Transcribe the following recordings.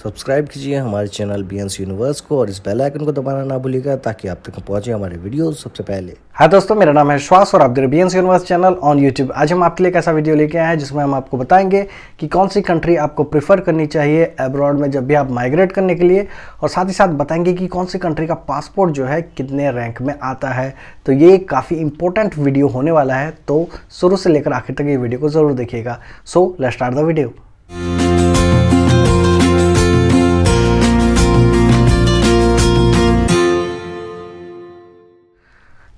Subscribe कीजिए हमारे channel बीएंस universe को और इस बेल आइकन को दबाना ना भूलिएगा ताकि आप तक पहुंचे हमारे वीडियोस सबसे पहले। हाँ दोस्तों, मेरा नाम है श्वास और आप देख रहे हैं बीएंस यूनिवर्स चैनल ऑन यूट्यूब। आज हम आपके लिए एक ऐसा वीडियो लेके आए हैं जिसमें हम आपको बताएंगे कि कौन सी कंट्री आपको प्रीफर करनी चाहिए अब्रॉड में जब भी आप माइग्रेट करने के लिए, और साथ ही साथ बताएंगे कि कौन सी कंट्री का पासपोर्ट जो है कितने रैंक में आता है। तो ये काफ़ी इंपॉर्टेंट वीडियो होने वाला है, तो शुरू से लेकर आखिर तक ये वीडियो को ज़रूर देखिएगा। So let's start the video.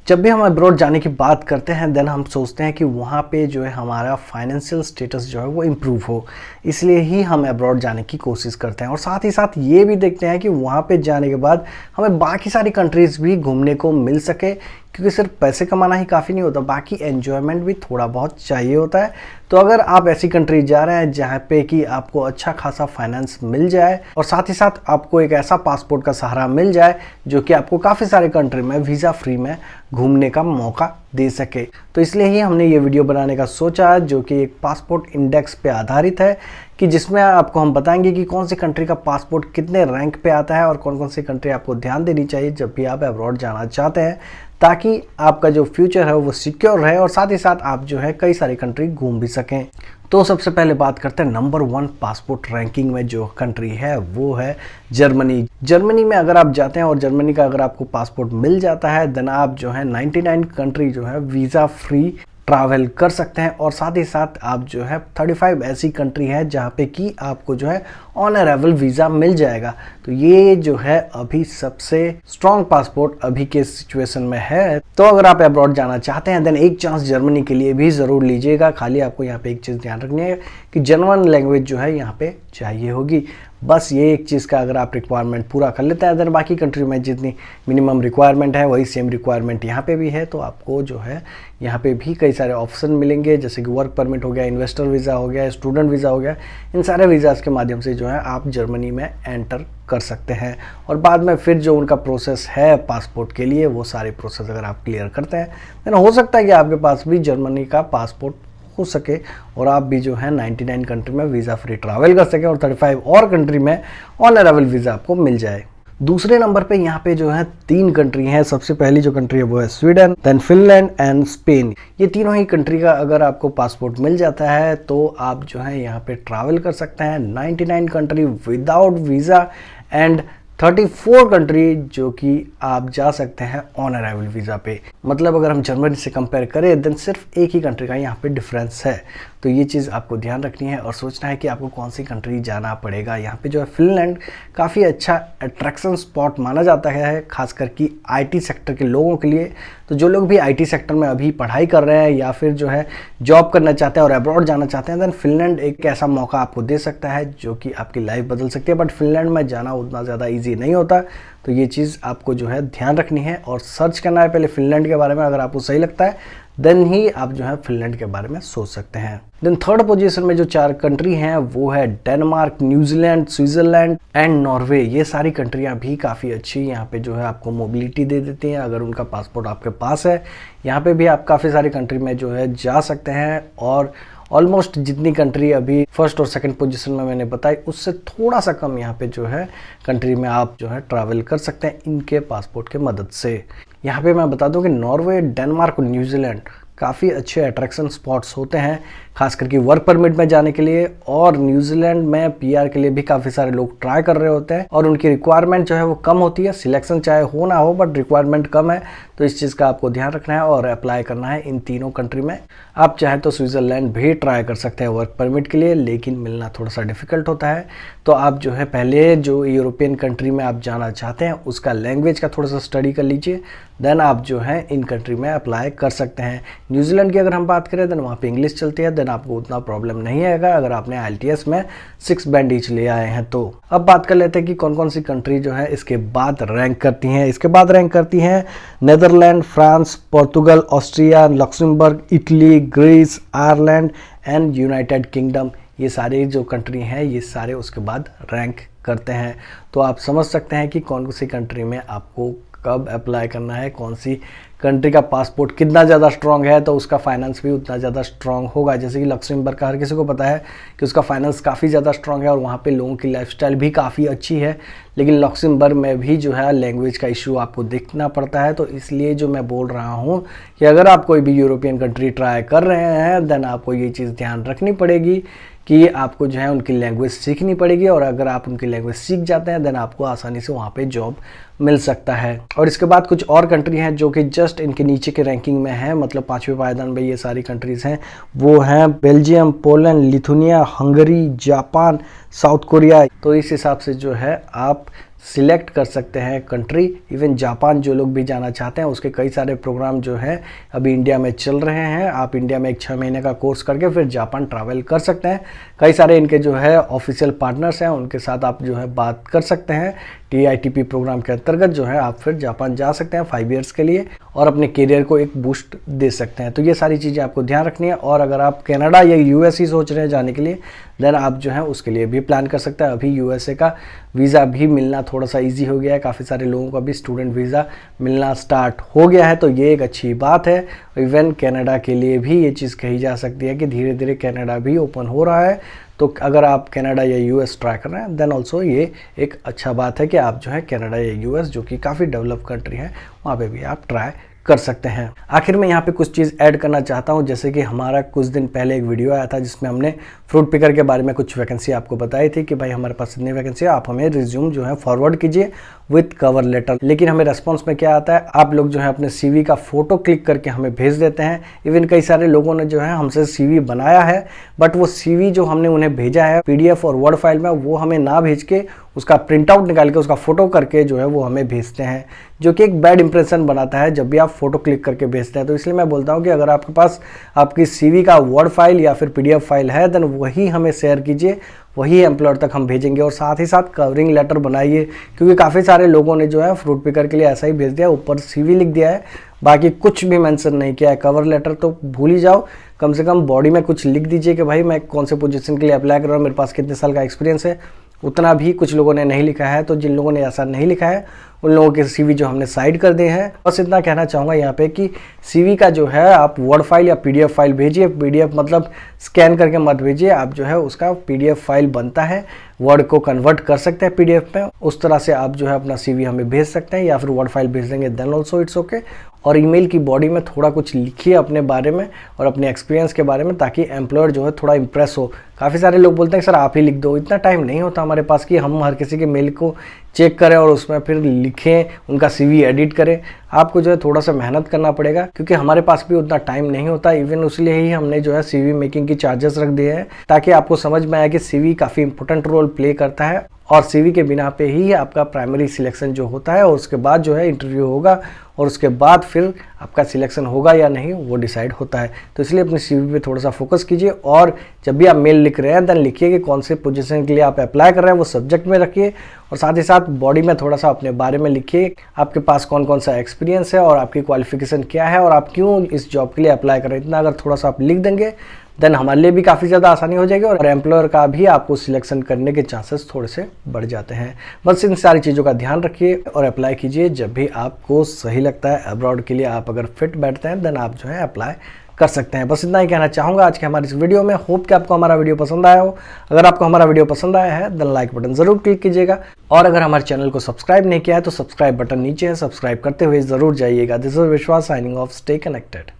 जब भी हम अब्रॉड जाने की बात करते हैं देन हम सोचते हैं कि वहाँ पे जो है हमारा फाइनेंशियल स्टेटस जो है वो इम्प्रूव हो, इसलिए ही हम अब्रॉड जाने की कोशिश करते हैं। और साथ ही साथ ये भी देखते हैं कि वहाँ पे जाने के बाद हमें बाकी सारी कंट्रीज़ भी घूमने को मिल सके, क्योंकि सिर्फ पैसे कमाना ही काफ़ी नहीं होता, बाकी एन्जॉयमेंट भी थोड़ा बहुत चाहिए होता है। तो अगर आप ऐसी कंट्री जा रहे हैं जहाँ पे कि आपको अच्छा खासा फाइनेंस मिल जाए और साथ ही साथ आपको एक ऐसा पासपोर्ट का सहारा मिल जाए जो कि आपको काफ़ी सारे कंट्री में वीज़ा फ्री में घूमने का मौका दे सके, तो इसलिए ही हमने ये वीडियो बनाने का सोचा, जो कि एक पासपोर्ट इंडेक्स पे आधारित है, कि जिसमें आपको हम बताएंगे कि कौन सी कंट्री का पासपोर्ट कितने रैंक पे आता है और कौन कौन सी कंट्री आपको ध्यान देनी चाहिए जब भी आप अब्रॉड जाना चाहते हैं, ताकि आपका जो फ्यूचर है वो सिक्योर रहे और साथ ही साथ आप जो है कई सारी कंट्री घूम भी सकें। तो सबसे पहले बात करते हैं नंबर 1 पासपोर्ट रैंकिंग में जो कंट्री है वो है जर्मनी। जर्मनी में अगर आप जाते हैं और जर्मनी का अगर आपको पासपोर्ट मिल जाता है देन आप जो है 99 कंट्री जो है वीज़ा फ्री ट्रैवल कर सकते हैं, और साथ ही साथ आप जो है 35 ऐसी कंट्री है जहाँ पे कि आपको जो है ऑन अराइवल वीज़ा मिल जाएगा। तो ये जो है अभी सबसे स्ट्रॉन्ग पासपोर्ट अभी के सिचुएशन में है। तो अगर आप अब्रॉड जाना चाहते हैं देन एक चांस जर्मनी के लिए भी ज़रूर लीजिएगा। खाली आपको यहाँ पे एक चीज़ ध्यान रखनी है कि जर्मन लैंग्वेज जो है यहाँ पे चाहिए होगी, बस ये एक चीज़ का अगर आप रिक्वायरमेंट पूरा कर लेते हैं देन बाकी कंट्री में जितनी मिनिमम रिक्वायरमेंट है वही सेम रिक्वायरमेंट यहाँ पे भी है। तो आपको जो है यहाँ पे भी कई सारे ऑप्शन मिलेंगे, जैसे कि वर्क परमिट हो गया, इन्वेस्टर वीज़ा हो गया, स्टूडेंट वीज़ा हो गया। इन सारे वीज़ाज़ के माध्यम से जो है आप जर्मनी में एंटर कर सकते हैं, और बाद में फिर जो उनका प्रोसेस है पासपोर्ट के लिए वो सारे प्रोसेस अगर आप क्लियर करते हैं देन हो सकता है कि आपके पास भी जर्मनी का पासपोर्ट हो सके और आप भी जो है 99 कंट्री में वीज़ा फ्री ट्रैवल कर सकें और 35 और कंट्री में ऑन अराइवल वीज़ा आपको मिल जाए। दूसरे नंबर पे यहाँ पे जो है 3 कंट्री हैं। सबसे पहली जो कंट्री है वो है Sweden, then Finland and Spain. ये तीनों ही कंट्री का अगर आपको पासपोर्ट मिल जाता है तो आप जो है यहाँ पे ट्रैवल कर सकते हैं 99 country without visa and 34 country जो कि आप जा सकते हैं ऑन अराइवल वीज़ा पे। मतलब अगर हम जर्मनी से कंपेयर करें देन सिर्फ एक ही कंट्री का यहाँ पे डिफरेंस है। तो ये चीज़ आपको ध्यान रखनी है और सोचना है कि आपको कौन सी कंट्री जाना पड़ेगा। यहाँ पे जो है फिनलैंड काफ़ी अच्छा अट्रैक्शन स्पॉट माना जाता है, खासकर कि आईटी सेक्टर के लोगों के लिए। तो जो लोग भी आईटी सेक्टर में अभी पढ़ाई कर रहे हैं या फिर जो है जॉब करना चाहते हैं और अब्रॉड जाना चाहते हैं देन फिनलैंड एक ऐसा मौका आपको दे सकता है जो कि आपकी लाइफ बदल सकती है। बट फिनलैंड में जाना उतना ज़्यादा ईजी नहीं होता, तो ये चीज़ आपको जो है ध्यान रखनी है और सर्च करना है पहले फिनलैंड के बारे में। अगर आपको सही लगता है देन ही आप जो है फिनलैंड के बारे में सोच सकते हैं। देन थर्ड पोजीशन में जो 4 कंट्री हैं वो है Denmark, New Zealand, Switzerland and Norway. ये सारी कंट्रियां भी काफ़ी अच्छी यहाँ पे जो है आपको मोबिलिटी दे देती हैं अगर उनका पासपोर्ट आपके पास है। यहाँ पे भी आप काफ़ी सारी कंट्री में जो है जा सकते हैं, और ऑलमोस्ट जितनी कंट्री अभी फर्स्ट और सेकंड पोजीशन में मैंने बताई उससे थोड़ा सा कम यहाँ पे जो है कंट्री में आप जो है ट्रैवल कर सकते हैं इनके पासपोर्ट के मदद से। यहाँ पे मैं बता दूं कि नॉर्वे, डेनमार्क और न्यूजीलैंड काफ़ी अच्छे अट्रैक्शन स्पॉट्स होते हैं, खास करके वर्क परमिट में जाने के लिए। और न्यूजीलैंड में पीआर के लिए भी काफ़ी सारे लोग ट्राई कर रहे होते हैं और उनकी रिक्वायरमेंट जो है वो कम होती है। सिलेक्शन चाहे हो ना हो बट रिक्वायरमेंट कम है, तो इस चीज़ का आपको ध्यान रखना है और अप्लाई करना है इन तीनों कंट्री में। आप चाहे तो स्विट्ज़रलैंड भी ट्राई कर सकते हैं वर्क परमिट के लिए, लेकिन मिलना थोड़ा सा डिफिकल्ट होता है। तो आप जो है पहले जो यूरोपियन कंट्री में आप जाना चाहते हैं उसका लैंग्वेज का थोड़ा सा स्टडी कर लीजिए, देन आप जो है इन कंट्री में अप्लाई कर सकते हैं। न्यूजीलैंड की अगर हम बात करें देन वहाँ पे इंग्लिश चलती है, देन आपको उतना प्रॉब्लम नहीं आएगा अगर आपने IELTS में 6 बैंड ईच ले आए हैं। तो अब बात कर लेते हैं कि कौन कौन सी कंट्री जो है इसके बाद रैंक करती हैं। इसके बाद रैंक करती हैं Netherland, France, Portugal, Austria, Luxembourg, Italy, Greece, Ireland and United Kingdom. ये सारे जो कंट्री हैं ये सारे उसके बाद रैंक करते हैं। तो आप समझ सकते हैं कि कौन सी कंट्री में आपको कब अप्लाई करना है, कौन सी कंट्री का पासपोर्ट कितना ज़्यादा स्ट्रांग है तो उसका फाइनेंस भी उतना ज़्यादा स्ट्रांग होगा। जैसे कि लक्समबर्ग का हर किसी को पता है कि उसका फाइनेंस काफ़ी ज़्यादा स्ट्रांग है और वहाँ पे लोगों की लाइफस्टाइल भी काफ़ी अच्छी है, लेकिन लक्समबर्ग में भी जो है लैंग्वेज का इशू आपको देखना पड़ता है। तो इसलिए जो मैं बोल रहा हूँ कि अगर आप कोई भी यूरोपियन कंट्री ट्राई कर रहे हैं देन आपको ये चीज़ ध्यान रखनी पड़ेगी कि आपको जो है उनकी लैंग्वेज सीखनी पड़ेगी, और अगर आप उनकी लैंग्वेज सीख जाते हैं देन आपको आसानी से वहाँ पे जॉब मिल सकता है। और इसके बाद कुछ और कंट्री हैं जो कि जस्ट इनके नीचे के रैंकिंग में है, मतलब 5वें पायदान में ये सारी कंट्रीज़ हैं। वो हैं Belgium, Poland, Lithuania, Hungary, Japan, south Korea. तो इस हिसाब से जो है आप सिलेक्ट कर सकते हैं कंट्री। इवन जापान जो लोग भी जाना चाहते हैं उसके कई सारे प्रोग्राम जो है अभी इंडिया में चल रहे हैं। आप इंडिया में एक 6 महीने का कोर्स करके फिर जापान ट्रैवल कर सकते हैं। कई सारे इनके जो है ऑफिशियल पार्टनर्स हैं, उनके साथ आप जो है बात कर सकते हैं। TITP प्रोग्राम के अंतर्गत जो है आप फिर जापान जा सकते हैं 5 ईयर्स के लिए और अपने करियर को एक बूस्ट दे सकते हैं। तो ये सारी चीज़ें आपको ध्यान रखनी है। और अगर आप कनाडा या US ही सोच रहे हैं जाने के लिए देन आप जो है उसके लिए भी प्लान कर सकते हैं। अभी USA का वीज़ा भी मिलना थोड़ा सा ईजी हो गया है, काफ़ी सारे लोगों का भी स्टूडेंट वीज़ा मिलना स्टार्ट हो गया है, तो ये एक अच्छी बात है। इवन कनाडा के लिए भी ये चीज़ कही जा सकती है कि धीरे धीरे कनाडा भी ओपन हो रहा है। तो अगर आप कनाडा या US ट्राई कर रहे हैं देन ऑल्सो ये एक अच्छा बात है कि आप जो है कनाडा या US जो कि काफ़ी डेवलप कंट्री है वहाँ पे भी आप ट्राई कर सकते हैं। आखिर में यहाँ पे कुछ चीज़ ऐड करना चाहता हूँ, जैसे कि हमारा कुछ दिन पहले एक वीडियो आया था जिसमें हमने फ्रूट पिकर के बारे में कुछ वैकेंसी आपको बताई थी कि भाई हमारे पास इतनी वैकेंसी है, आप हमें रिज्यूम जो है फॉरवर्ड कीजिए विथ कवर लेटर। लेकिन हमें रेस्पॉन्स में क्या आता है, आप लोग जो है अपने CV का फोटो क्लिक करके हमें भेज देते हैं। इवन कई सारे लोगों ने जो है हमसे CV बनाया है, बट वो CV जो हमने उन्हें भेजा है PDF और वर्ड फाइल में, वो हमें ना भेज के उसका प्रिंट आउट निकाल के उसका फोटो करके जो है वो हमें भेजते हैं, जो कि एक बैड इंप्रेशन बनाता है जब भी आप फोटो क्लिक करके भेजते हैं। तो इसलिए मैं बोलता हूँ कि अगर आपके पास आपकी CV का वर्ड फाइल या फिर PDF फाइल है देन वही हमें शेयर कीजिए, वही एम्प्लॉयर तक हम भेजेंगे। और साथ ही साथ कवरिंग लेटर बनाइए, क्योंकि काफ़ी सारे लोगों ने जो है फ्रूट पिकर के लिए ऐसा ही भेज दिया, ऊपर CV लिख दिया है, बाकी कुछ भी मेंशन नहीं किया है। कवर लेटर तो भूल ही जाओ, कम से कम बॉडी में कुछ लिख दीजिए कि भाई मैं कौन से पोजीशन के लिए अप्लाई कर रहा हूँ, मेरे पास कितने साल का एक्सपीरियंस है। उतना भी कुछ लोगों ने नहीं लिखा है, तो जिन लोगों ने ऐसा नहीं लिखा है उन लोगों के CV जो हमने साइड कर दिए हैं। बस इतना कहना चाहूँगा यहाँ पे कि CV का जो है आप वर्ड फाइल या PDF फाइल भेजिए। PDF मतलब स्कैन करके मत भेजिए, आप जो है उसका PDF फाइल बनता है, वर्ड को कन्वर्ट कर सकते हैं PDF में, उस तरह से आप जो है अपना CV हमें भेज सकते हैं, या फिर वर्ड फाइल भेज देंगे देन ऑल्सो इट्स ओके। और ईमेल की बॉडी में थोड़ा कुछ लिखिए अपने बारे में और अपने एक्सपीरियंस के बारे में, ताकि एम्प्लॉयर जो है थोड़ा इंप्रेस हो। काफ़ी सारे लोग बोलते हैं सर आप ही लिख दो, इतना टाइम नहीं होता हमारे पास कि हम हर किसी के मेल को चेक करें और उसमें फिर लिखें, उनका CV एडिट करें। आपको जो है थोड़ा सा मेहनत करना पड़ेगा, क्योंकि हमारे पास भी उतना टाइम नहीं होता। इवन उसलिए ही हमने जो है CV मेकिंग की चार्जेस रख दिए हैं, ताकि आपको समझ में आए कि CV काफ़ी इंपॉर्टेंट रोल प्ले करता है और CV के बिना पे ही आपका प्राइमरी सिलेक्शन जो होता है, और उसके बाद जो है इंटरव्यू होगा और उसके बाद फिर आपका सिलेक्शन होगा या नहीं वो डिसाइड होता है। तो इसलिए अपने CV पे थोड़ा सा फोकस कीजिए, और जब भी आप मेल लिख रहे हैं देन लिखिए कि कौन से पोजीशन के लिए आप अप्लाई कर रहे हैं, वो सब्जेक्ट में रखिए, और साथ ही साथ बॉडी में थोड़ा सा अपने बारे में लिखिए, आपके पास कौन कौन सा एक्सपीरियंस है और आपकी क्वालिफिकेशन क्या है और आप क्यों इस जॉब के लिए अप्लाई कर रहे हैं। इतना अगर थोड़ा सा आप लिख देंगे देन हमारे लिए भी काफ़ी ज़्यादा आसानी हो जाएगी, और एम्प्लॉयर का भी आपको सिलेक्शन करने के चांसेस थोड़े से बढ़ जाते हैं। बस इन सारी चीज़ों का ध्यान रखिए और अप्लाई कीजिए जब भी आपको सही लगता है। अब्रॉड के लिए आप अगर फिट बैठते हैं देन आप जो है अप्लाई कर सकते हैं। बस इतना ही कहना चाहूँगा आज के हमारे इस वीडियो में। होप कि आपको हमारा वीडियो पसंद आया हो। अगर आपको हमारा वीडियो पसंद आया है देन लाइक बटन ज़रूर क्लिक कीजिएगा, और अगर हमारे चैनल को सब्सक्राइब नहीं किया है तो सब्सक्राइब बटन नीचे है, सब्सक्राइब करते हुए ज़रूर जाइएगा। दिस इज विश्वास साइनिंग ऑफ, स्टे कनेक्टेड।